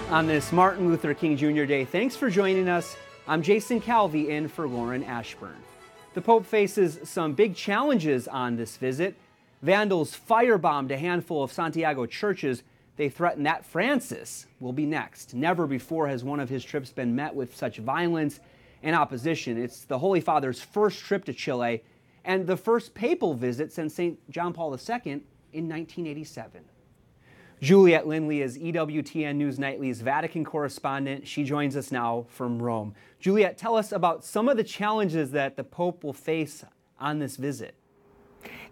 On this Martin Luther King Jr. Day, thanks for joining us. I'm Jason Calvi in for Lauren Ashburn. The Pope faces some big challenges on this visit. Vandals firebombed a handful of Santiago churches. They threaten that Francis will be next. Never before has one of his trips been met with such violence and opposition. It's the Holy Father's first trip to Chile and the first papal visit since St. John Paul II in 1987. Juliet Linley is EWTN News Nightly's Vatican correspondent. She joins us now from Rome. Juliet, tell us about some of the challenges that the Pope will face on this visit.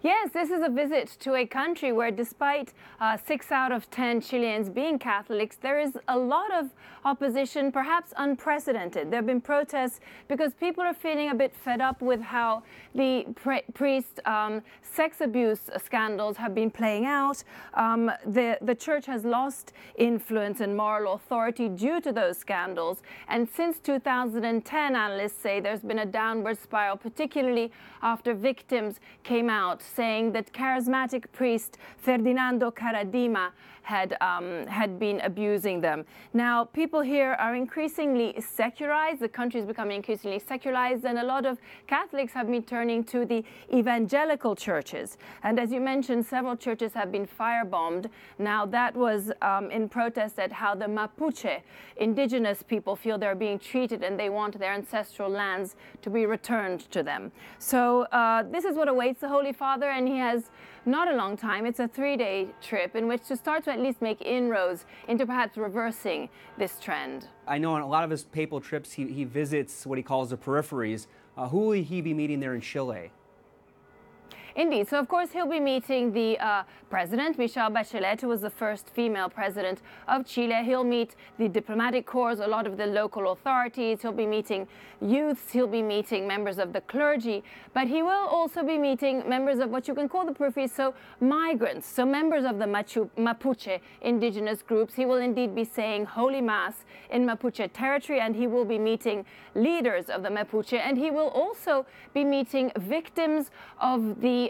Yes, this is a visit to a country where despite 6 out of 10 Chileans being Catholics, there is a lot of opposition, perhaps unprecedented. There have been protests because people are feeling a bit fed up with how the priest sex abuse scandals have been playing out. The church has lost influence and moral authority due to those scandals. And since 2010, analysts say there's been a downward spiral, particularly after victims came out saying that charismatic priest Ferdinando Caradima had been abusing them. Now, people here are increasingly secularized. The country is becoming increasingly secularized, and a lot of Catholics have been turning to the evangelical churches. And as you mentioned, several churches have been firebombed. Now, that was in protest at how the Mapuche indigenous people feel they're being treated, and they want their ancestral lands to be returned to them. So this is what awaits the Holy Father, and he has not a long time. It's a 3-day trip in which to start to at least make inroads into perhaps reversing this trend. I know on a lot of his papal trips, he visits what he calls the peripheries. Who will he be meeting there in Chile? Indeed. So, of course, he'll be meeting the president, Michelle Bachelet, who was the first female president of Chile. He'll meet the diplomatic corps, a lot of the local authorities. He'll be meeting youths. He'll be meeting members of the clergy. But he will also be meeting members of what you can call the periphery, so migrants, so members of the Mapuche indigenous groups. He will indeed be saying Holy Mass in Mapuche territory, and he will be meeting leaders of the Mapuche, and he will also be meeting victims of the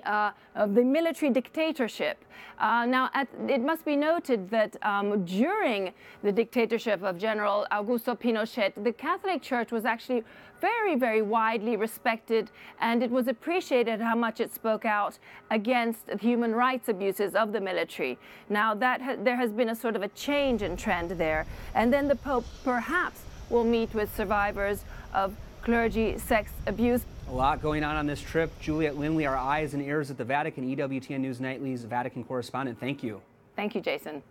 military dictatorship. Now, it must be noted that during the dictatorship of General Augusto Pinochet, the Catholic Church was actually very, very widely respected, and it was appreciated how much it spoke out against human rights abuses of the military. Now, there has been a sort of a change in trend there, and then the Pope perhaps will meet with survivors of clergy sex abuse. A lot going on this trip. Juliet Linley, our eyes and ears at the Vatican, EWTN News Nightly's Vatican correspondent. Thank you. Thank you, Jason.